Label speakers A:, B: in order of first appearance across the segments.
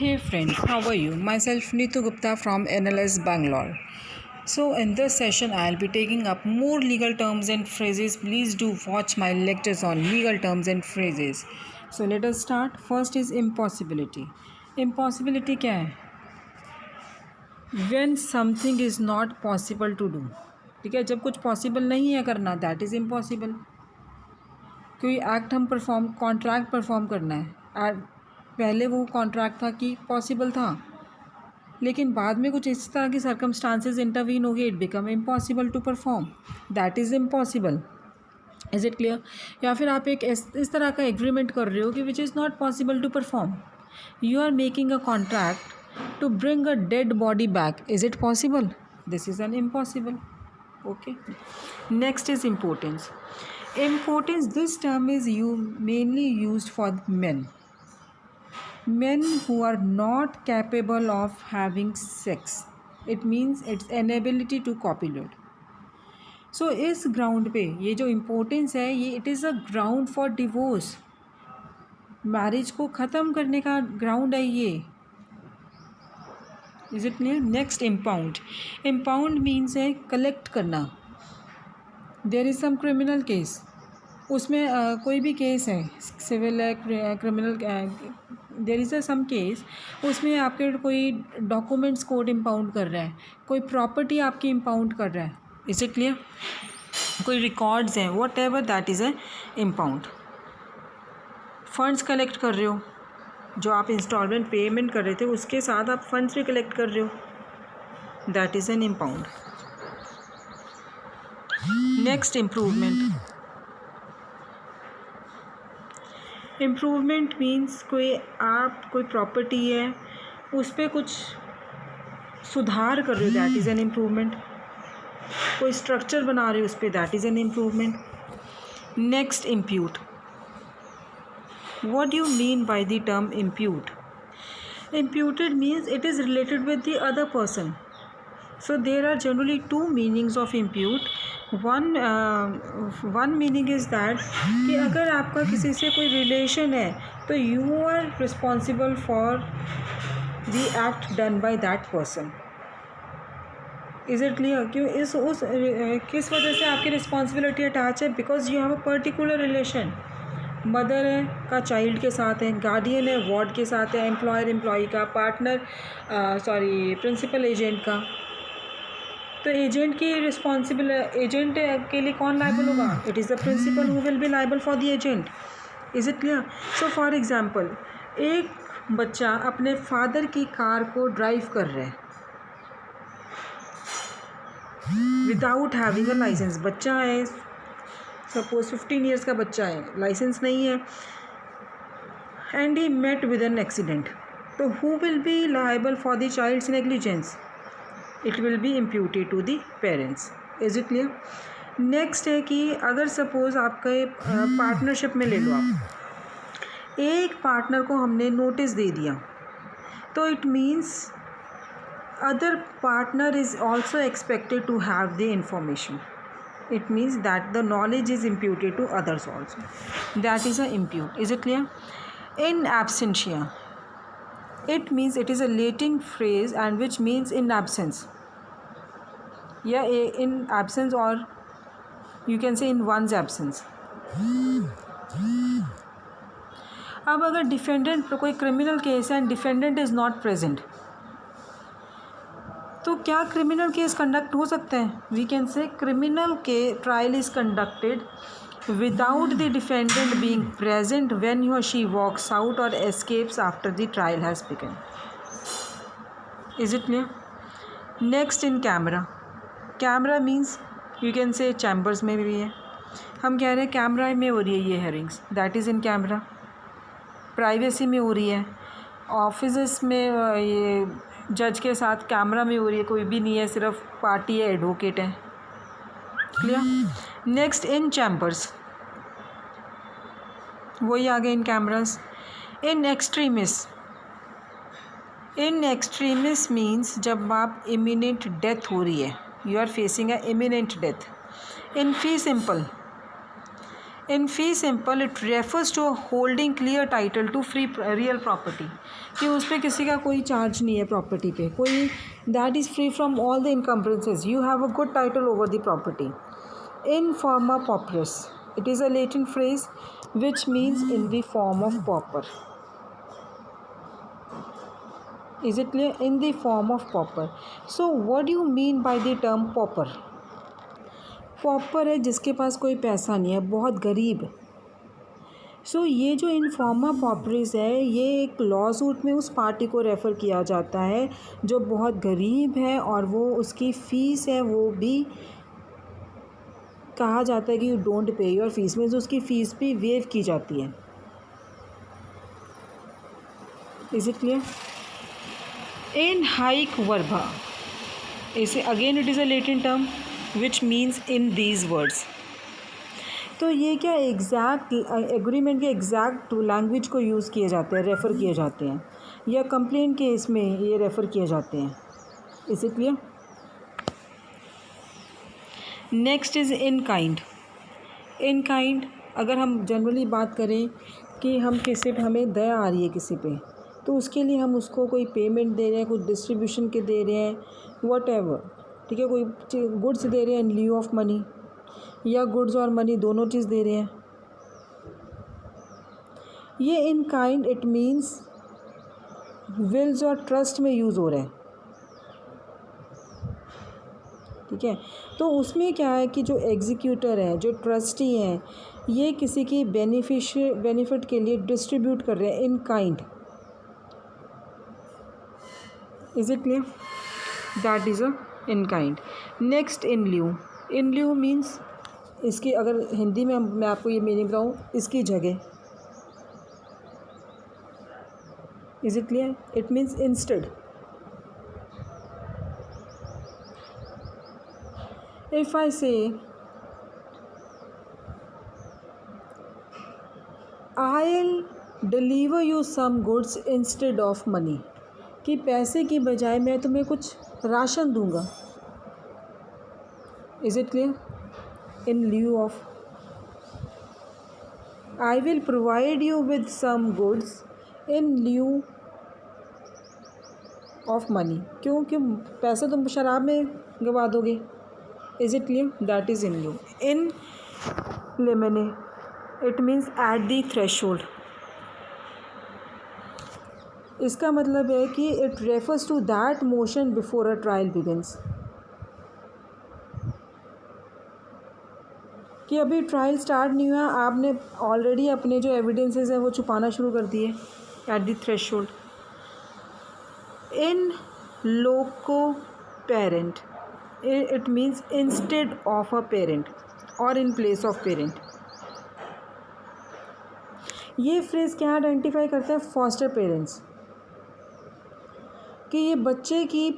A: Hey friends, how are you? Myself Neetu Gupta from NLS Bangalore. So in this session I'll be taking up more legal terms and phrases. Please do watch my lectures on legal terms and phrases. So let us start. First is impossibility. Impossibility क्या है? When something is not possible to do. ठीक है, जब कुछ possible नहीं है करना, that is impossible. कोई एक्ट हम कॉन्ट्रैक्ट परफॉर्म करना है, पहले वो कॉन्ट्रैक्ट था कि पॉसिबल था, लेकिन बाद में कुछ इस तरह की सर्कमस्टांसेस इंटरवीन हो गए, it become impossible to perform, that is impossible. Is it clear? या फिर आप एक इस तरह का एग्रीमेंट कर रहे हो कि which is not possible to perform. You are making a contract to bring a dead body back. Is it possible? This is an impossible. Okay. Next is importance. Importance, this term is mainly used for men who are not capable of having sex. It means its inability to copulate. So इस ground पे ये जो importance है, ये it is a ground for divorce. Marriage को ख़त्म करने का ग्राउंड है ये. Is it clear? Next, impound. Impound means है कलेक्ट करना. There is some criminal case, उसमें कोई भी केस है, सिविल है, criminal, there is some case, उसमें आपके कोई डॉक्यूमेंट्स कोर्ट इम्पाउंड कर रहा है, कोई प्रॉपर्टी आपकी इम्पाउंड कर रहा है. Is it clear? कोई रिकॉर्ड्स हैं, what ever, that is a impound. Funds collect कर रहे हो, जो आप इंस्टॉलमेंट पेमेंट कर रहे थे उसके साथ आप फंड्स भी कलेक्ट कर रहे हो, that is an impound. Next, improvement. Improvement means कोई प्रॉपर्टी है, उस पर कुछ सुधार कर रहे हो, दैट इज़ एन इम्प्रूवमेंट. कोई स्ट्रक्चर बना रहे हो उस पर, that is an improvement. Next, impute. What do you mean by the term impute? Imputed means it is related with the other person. So there are generally two meanings of impute. One meaning is that कि अगर आपका किसी से कोई relation है तो you are responsible for the act done by that person. Is it clear? क्यों किस वजह से आपकी रिस्पॉन्सिबिलिटी अटैच है? Because you have a particular relation. Mother है का चाइल्ड के साथ है, गार्डियन है वार्ड के साथ है, एम्प्लॉयर एम्प्लॉई का, पार्टनर प्रिंसिपल एजेंट का. तो एजेंट की एजेंट के लिए कौन लायबल होगा? It is the principal who will be liable for the agent. Is it clear? So for example, एक बच्चा अपने फादर की कार को ड्राइव कर रहा है विदाउट हैविंग अ लाइसेंस. बच्चा है, सपोज 15 ईयर्स का बच्चा है, लाइसेंस नहीं है, and he met with an accident. तो who will be liable for the child's negligence? It will be imputed to the parents. Is it clear? Next है कि अगर सपोज आपका पार्टनरशिप में ले लो, आप एक पार्टनर को हमने नोटिस दे दिया, तो it means other partner is also expected to have the information. It means that the knowledge is imputed to others also. That is a impute. Is it clear? In absentia, it means it is a Latin phrase and which means in absence. Yeah, in absence, or you can say in one's absence. अब अगर defendant कोई criminal case है and defendant is not present, तो क्या criminal case conduct हो सकता है? We can say criminal के trial is conducted without the defendant being present when he और शी वॉक्स आउट और escapes after the trial has begun. Is it clear? Next, in camera. Camera means you can से chambers में भी है. हम कह रहे हैं कैमरा में हो रही है ये hearings, that is in camera. Privacy में हो रही है, ऑफिस में ये जज के साथ कैमरा में हो रही है, कोई भी नहीं है, सिर्फ पार्टी है, एडवोकेट है. क्लियर? नेक्स्ट, इन चैम्बर्स, वही आ गए इन कैमरास. इन एक्सट्रीमिस. इन एक्सट्रीमिस मीन्स जब आप इमिनेंट डेथ हो रही है, you are facing a imminent death. In fee simple. In fee simple it refers to holding clear title to free real property, कि उस पर किसी का कोई चार्ज नहीं है प्रॉपर्टी पे, कोई that is free from all the encumbrances, you have a good title over the property. In forma pauperis, it is a Latin phrase which means in the form of pauper. Is it clear? In the form of pauper. So what do you mean by the term pauper? pauper है जिसके पास कोई पैसा नहीं है, बहुत गरीब. सो ये जो इनफॉर्मा पॉपरिस है, ये एक लॉ सूट में उस पार्टी को रेफ़र किया जाता है जो बहुत गरीब है और वो उसकी फ़ीस है वो भी कहा जाता है कि you don't pay your fees, means उसकी फ़ीस भी वेव की जाती है. Is it clear? In haec verba, इसे again it is a Latin term which means in these words. तो ये क्या एग्जैक्ट एग्रीमेंट के एग्जैक्ट लैंग्वेज को यूज़ किए जाते हैं, रेफ़र किए जाते हैं, या कंप्लेन केस में ये रेफ़र किए जाते हैं. Is it clear? Next is in kind. In kind अगर हम जनरली बात करें कि हम किसी पे हमें दया आ रही है किसी पे, तो उसके लिए हम उसको कोई पेमेंट दे रहे हैं, कुछ डिस्ट्रीब्यूशन के दे रहे हैं, वट एवर, ठीक है, कोई गुड्स दे रहे हैं इन ल्यू ऑफ मनी, या गुड्स और मनी दोनों चीज़ दे रहे हैं. ये in kind it means wills और ट्रस्ट में यूज़ हो रहा है. ठीक है, तो उसमें क्या है कि जो एग्जीक्यूटर है, जो ट्रस्टी हैं, ये किसी की बेनिफिट के लिए डिस्ट्रीब्यूट कर रहे हैं in kind. Is it clear? That is a in kind. Next in lieu. In lieu means इसकी अगर हिंदी में मैं आपको ये मीनिंग बताऊँ, इसकी जगह. Is it clear? It means instead. If I say I'll deliver you some goods instead of money, कि पैसे की बजाय मैं तुम्हें कुछ राशन दूंगा. Is it clear? In lieu of, I will provide you with some goods in lieu of money. क्योंकि पैसे तुम शराब में गवा दोगे. Is it clear? That is in lieu. In limine, it means at the threshold. इसका मतलब है कि it refers to that motion before a trial begins. कि अभी ट्रायल स्टार्ट नहीं हुआ, आपने ऑलरेडी अपने जो एविडेंसेस हैं वो छुपाना शुरू कर दिए. At the threshold. In loco parent, it means instead of a parent or in place of parent. ये फ्रेज क्या आइडेंटिफाई करता है? फॉस्टर पेरेंट्स, कि ये बच्चे की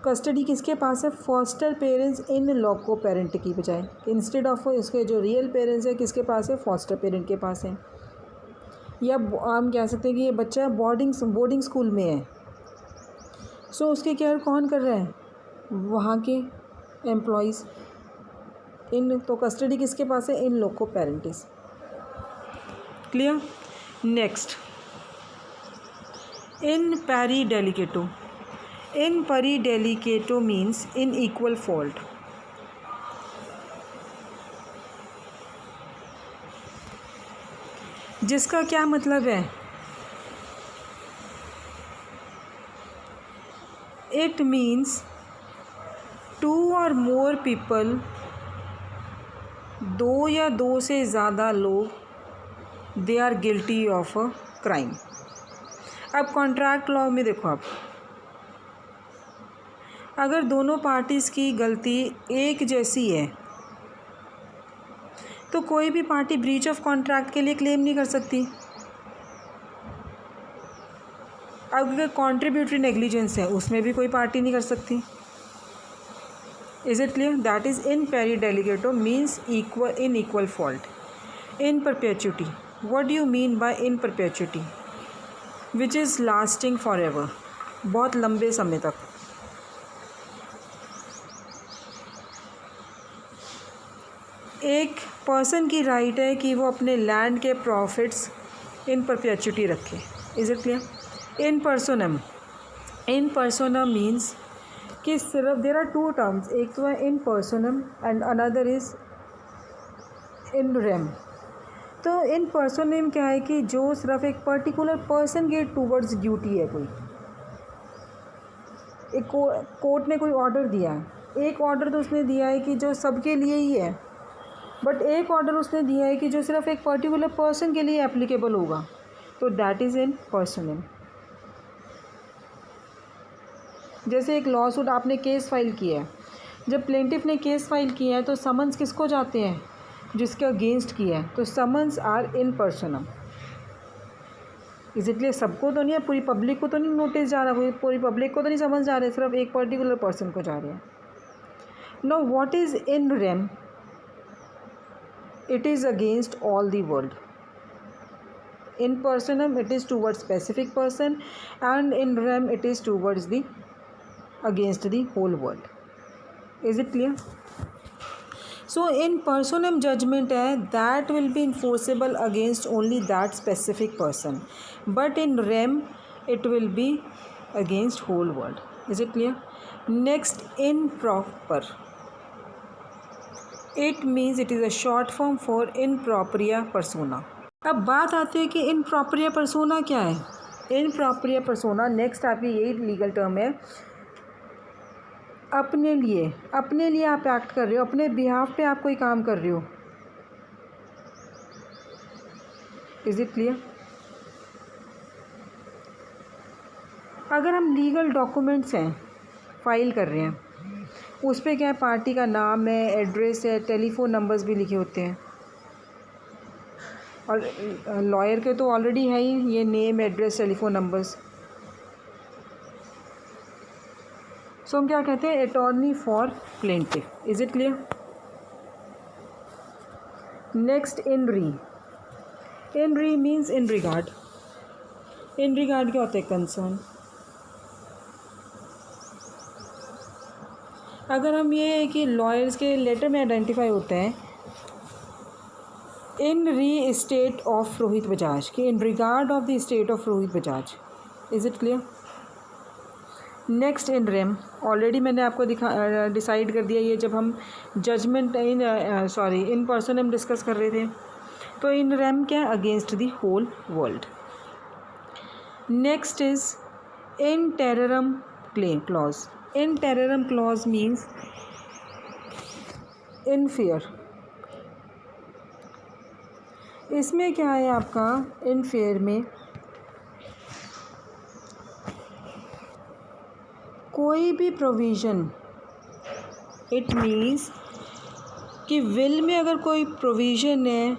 A: कस्टडी किसके पास है? फॉस्टर पेरेंट्स इन लोको पेरेंट की बजाय. इंस्टेड ऑफ इसके जो रियल पेरेंट्स है किसके पास है? फॉस्टर पेरेंट के पास है. या हम कह सकते हैं कि ये बच्चा बोर्डिंग स्कूल में है, सो उसकी केयर कौन कर रहा है? वहाँ के एम्प्लॉइज़. इन तो कस्टडी किसके पास है? इन लोको पेरेंटिस. क्लियर? नेक्स्ट इन पैरी डेलिकेटो. इन परी डेलिकेटो मीन्स इन इक्वल फॉल्ट. जिसका क्या मतलब है? इट मीन्स टू और मोर पीपल, दो या दो से ज़्यादा लोग, they are guilty of a crime. अब कॉन्ट्रैक्ट लॉ में देखो आप, अगर दोनों पार्टीज़ की गलती एक जैसी है तो कोई भी पार्टी ब्रीच ऑफ कॉन्ट्रैक्ट के लिए क्लेम नहीं कर सकती. अगर कॉन्ट्रीब्यूटरी नेग्लिजेंस है उसमें भी कोई पार्टी नहीं कर सकती. Is it clear? That is in pari delicto means equal in equal fault. In perpetuity, what do you mean by in perpetuity? Which is lasting for ever, बहुत लंबे समय तक. एक पर्सन की राइट है कि वो अपने लैंड के प्रॉफिट्स इन परपेचुटी रखे. Is it clear? In personam means कि सिर्फ देर आर टू टर्म्स, एक तो है in personam and another is in rem. तो इन पर्सोनम क्या है कि जो सिर्फ एक पर्टिकुलर पर्सन के टूवर्ड्स ड्यूटी है. कोई एक कोर्ट ने कोई ऑर्डर दिया है, एक ऑर्डर तो उसने दिया है कि जो सबके लिए ही है, बट एक ऑर्डर उसने दिया है कि जो सिर्फ एक पर्टिकुलर पर्सन के लिए एप्लीकेबल होगा, तो दैट इज़ इन पर्सनल. जैसे एक लॉ सूट आपने केस फाइल किया है, जब प्लेंटिफ ने केस फाइल किया है तो समन्स किसको जाते हैं? जिसके अगेंस्ट किया है. तो समन्स आर इन पर्सनम. इसलिए सबको तो नहीं है, पूरी पब्लिक को तो नहीं नोटिस जा रहा, पूरी पब्लिक को तो नहीं समझ जा रहे, सिर्फ एक पर्टिकुलर पर्सन को जा रहे हैं. No what is in rem? It is against all the world. In personam it is towards specific person, and in rem it is towards the against the whole world. Is it clear? So in personam judgment है that will be enforceable against only that specific person, but in rem it will be against whole world. Is it clear? Next, improper. It means it is a short form for improperia persona. अब बात आती है कि इम्प्रॉपरिया persona क्या है. इम्प्रॉपरिया persona next आपकी यही legal term है. अपने लिए आप एक्ट कर रहे हो, अपने बिहाफ पे आप कोई काम कर रहे हो. Is it clear? अगर हम लीगल डॉक्यूमेंट्स हैं फाइल कर रहे हैं, उस पर क्या है, पार्टी का नाम है, एड्रेस है, टेलीफोन नंबर्स भी लिखे होते हैं. और लॉयर के तो ऑलरेडी है ही ये name, address, telephone numbers. So हम क्या कहते हैं? Attorney for plaintiff. Is it clear? Next, in re means in regard. In regard क्या होता है? कंसर्न. अगर हम ये कि लॉयर्स के लेटर में आइडेंटिफाई होते हैं इन री स्टेट ऑफ रोहित बजाज, कि in regard of the state of Rohit Bajaj. Is it clear? Next, in rem. Already मैंने आपको डिसाइड कर दिया ये जब हम जजमेंट इन पर्सन हम डिस्कस कर रहे थे. तो इन रेम क्या है? Against the whole world. Next is in terrorem clause. In terrorem clause means in fear. इसमें क्या है आपका? इन फेयर में कोई भी प्रोविज़न, इट मीन्स कि विल में अगर कोई प्रोविज़न है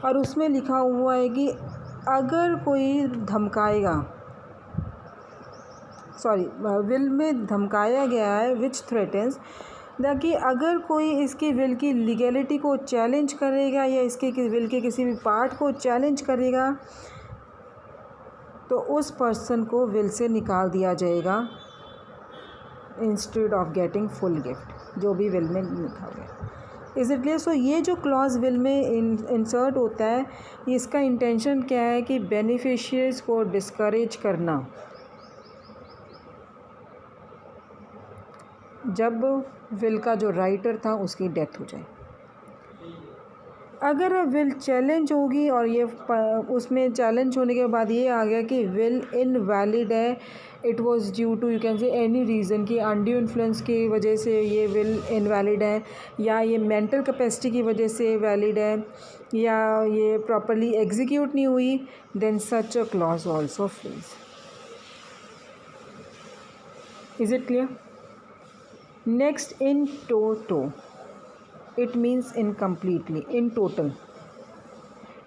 A: और उसमें लिखा हुआ है कि अगर कोई धमकाएगा, विल में धमकाया गया है विच थ्रेटन्स, कि अगर कोई इसकी विल की लीगैलिटी को चैलेंज करेगा या इसके विल के किसी भी पार्ट को चैलेंज करेगा तो उस पर्सन को विल से निकाल दिया जाएगा instead of getting full gift, जो भी विल में लिखा हुआ है. Is it clear? सो ये जो क्लॉज विल में इंसर्ट होता है, इसका इंटेंशन क्या है कि बेनिफिशियरीज को डिस्करेज करना. जब विल का जो राइटर था उसकी डेथ हो जाए, अगर विल चैलेंज होगी और ये उसमें चैलेंज होने के बाद ये आ गया कि विल इनवैलिड है, it was due to you can say any reason कि अनड्यू इन्फ्लुएंस की वजह से ये विल इनवैलिड है, या ये मेंटल कैपेसिटी की वजह से वैलिड है, या ये प्रॉपरली एग्जीक्यूट नहीं हुई, then such a clause also freeze. Is it clear? Next, in toto. It means incompletely, in total.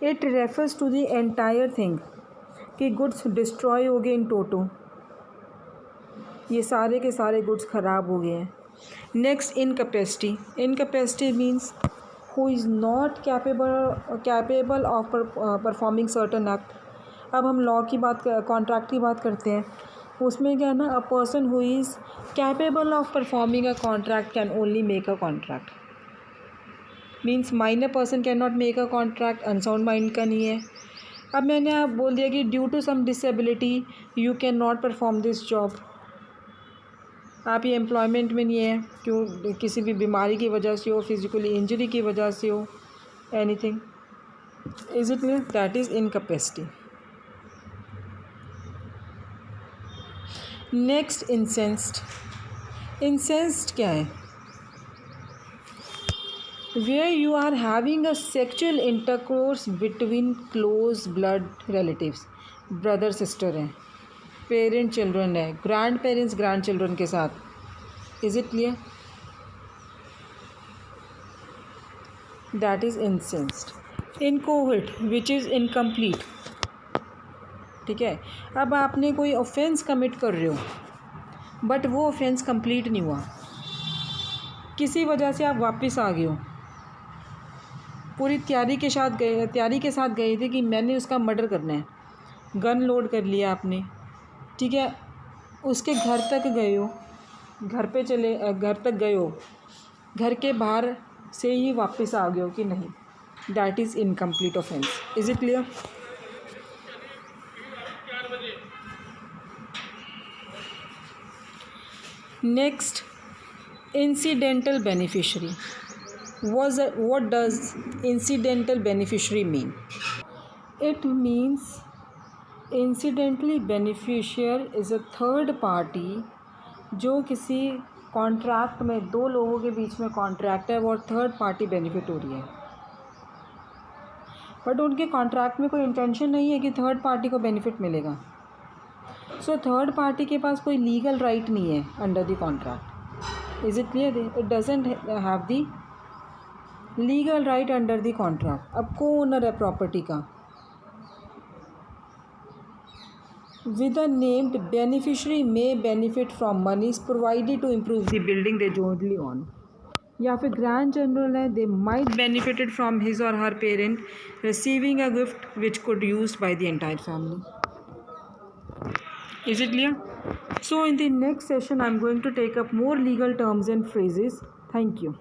A: It refers to the entire thing कि गुड्स डिस्ट्रॉय हो गए इन टोटो, ये सारे के सारे गुड्स ख़राब हो गए हैं. Next, incapacity. Incapacity means who is not capable of performing certain act. अब हम लॉ की बात, कॉन्ट्रैक्ट की बात करते हैं, उसमें क्या है ना, a person who is capable of performing a contract can only make a contract. Means minor person can not make a contract, unsound mind का नहीं है। अब मैंने आप बोल दिया कि due to some disability you can not perform this job, आप ये एम्प्लॉयमेंट में नहीं है, क्यों, किसी भी बीमारी की वजह से हो, फिजिकली इंजरी की वजह से हो, anything, is it clear? That is incapacity. Next incest. Incest क्या है? Where you are having a sexual intercourse between close blood relatives, brother sister हैं, पेरेंट चिल्ड्रन है, ग्रैंड पेरेंट्स ग्रैंड चिल्ड्रन के साथ, is it clear? That is incest. Inchoate which is incomplete, ठीक है। अब आपने कोई ऑफेंस कमिट कर रहे हो बट वो ऑफेंस कंप्लीट नहीं हुआ, किसी वजह से आप वापस आ गए हो, पूरी तैयारी के साथ गए थे कि मैंने उसका मर्डर करना है, गन लोड कर लिया आपने, ठीक है, उसके घर तक गए हो, घर तक गए हो, घर के बाहर से ही वापस आ गए हो कि नहीं, that is incomplete offence, is it clear? Next, incidental beneficiary. What does incidental beneficiary mean? It means incidentally beneficiary is a third party जो किसी कॉन्ट्रैक्ट में, दो लोगों के बीच में कॉन्ट्रैक्ट है और थर्ड पार्टी बेनिफिट हो रही है, बट उनके कॉन्ट्रैक्ट में कोई इंटेंशन नहीं है कि थर्ड पार्टी को बेनिफिट मिलेगा। सो थर्ड पार्टी के पास कोई लीगल राइट नहीं है under the contract, is it clear? It doesn't have the legal right under the contract. अब को ओनर है प्रॉपर्टी का, with a named beneficiary may benefit from monies provided to improve the building they jointly own, या फिर grand general है, they might benefited from his or her parent receiving a gift which could used by the entire family. Is it clear? So in the next session I am going to take up more legal terms and phrases. Thank you.